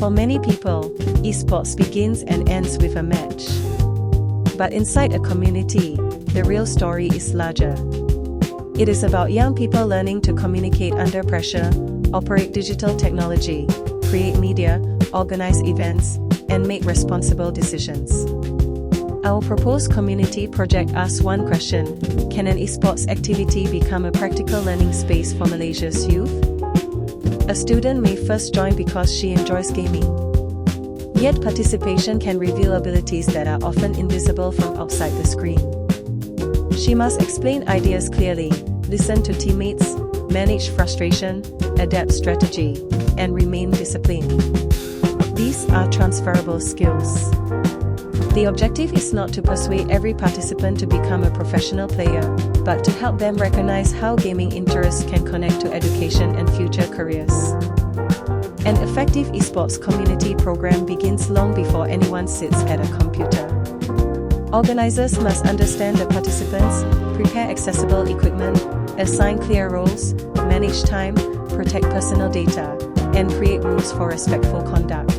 For many people, esports begins and ends with a match. But inside a community, the real story is larger. It is about young people learning to communicate under pressure, operate digital technology, create media, organize events, and make responsible decisions. Our proposed community project asks one question: can an esports activity become a practical learning space for Malaysia's youth? A student may first join because she enjoys gaming. Yet participation can reveal abilities that are often invisible from outside the screen. She must explain ideas clearly, listen to teammates, manage frustration, adapt strategy, and remain disciplined. These are transferable skills. The objective is not to persuade every participant to become a professional player, but to help them recognize how gaming interests can connect to education and future careers. An effective esports community program begins long before anyone sits at a computer. Organizers must understand the participants, prepare accessible equipment, assign clear roles, manage time, protect personal data, and create rules for respectful conduct.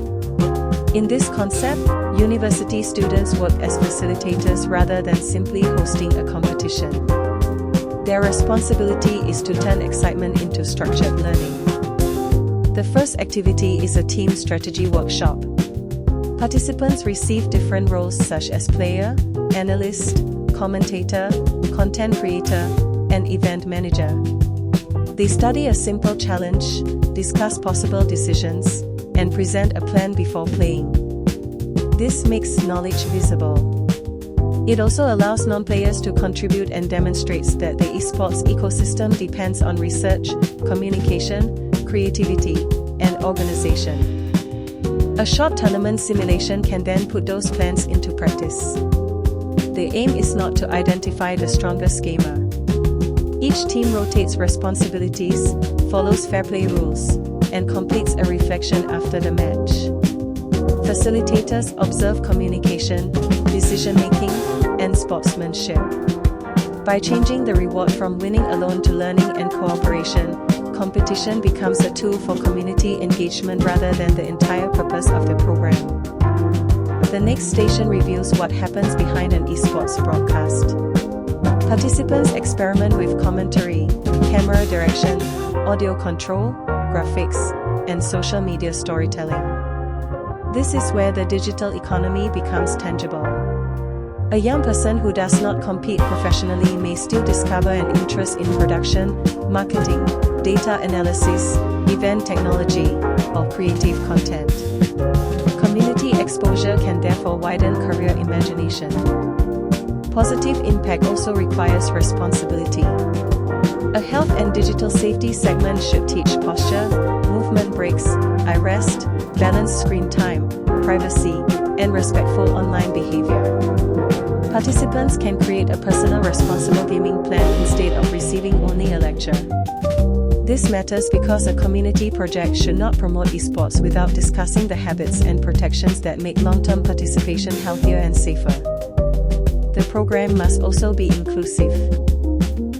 In this concept, university students work as facilitators rather than simply hosting a competition. Their responsibility is to turn excitement into structured learning. The first activity is a team strategy workshop. Participants receive different roles such as player, analyst, commentator, content creator, and event manager. They study a simple challenge, discuss possible decisions, and present a plan before playing. This makes knowledge visible. It also allows non-players to contribute and demonstrates that the esports ecosystem depends on research, communication, creativity, and organization. A short tournament simulation can then put those plans into practice. The aim is not to identify the strongest gamer. Each team rotates responsibilities, follows fair play rules, and completes a reflection after the match. Facilitators observe communication, decision-making, and sportsmanship. By changing the reward from winning alone to learning and cooperation, competition becomes a tool for community engagement rather than the entire purpose of the program. The next station reveals what happens behind an esports broadcast. Participants experiment with commentary, camera direction, audio control, graphics, and social media storytelling. This is where the digital economy becomes tangible. A young person who does not compete professionally may still discover an interest in production, marketing, data analysis, event technology, or creative content. Community exposure can therefore widen career imagination. Positive impact also requires responsibility. A health and digital safety segment should teach posture, movement breaks, eye rest, balanced screen time, privacy, and respectful online behavior. Participants can create a personal responsible gaming plan instead of receiving only a lecture. This matters because a community project should not promote esports without discussing the habits and protections that make long-term participation healthier and safer. The program must also be inclusive.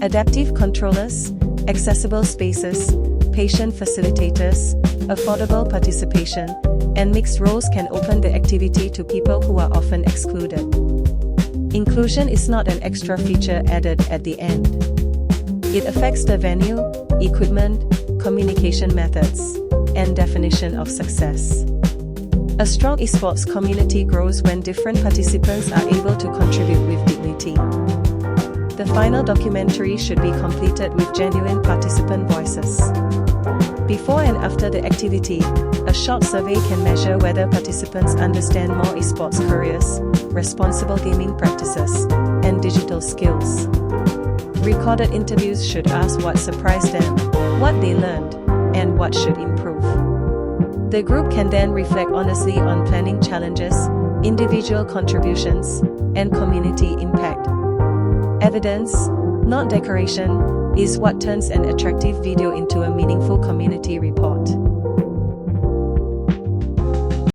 Adaptive controllers, accessible spaces, patient facilitators, affordable participation, and mixed roles can open the activity to people who are often excluded. Inclusion is not an extra feature added at the end. It affects the venue, equipment, communication methods, and definition of success. A strong esports community grows when different participants are able to contribute with dignity. The final documentary should be completed with genuine participant voices. Before and after the activity, a short survey can measure whether participants understand more esports careers, responsible gaming practices, and digital skills. Recorded interviews should ask what surprised them, what they learned, and what should improve. The group can then reflect honestly on planning challenges, individual contributions, and community impact. Evidence, not decoration, is what turns an attractive video into a meaningful community report.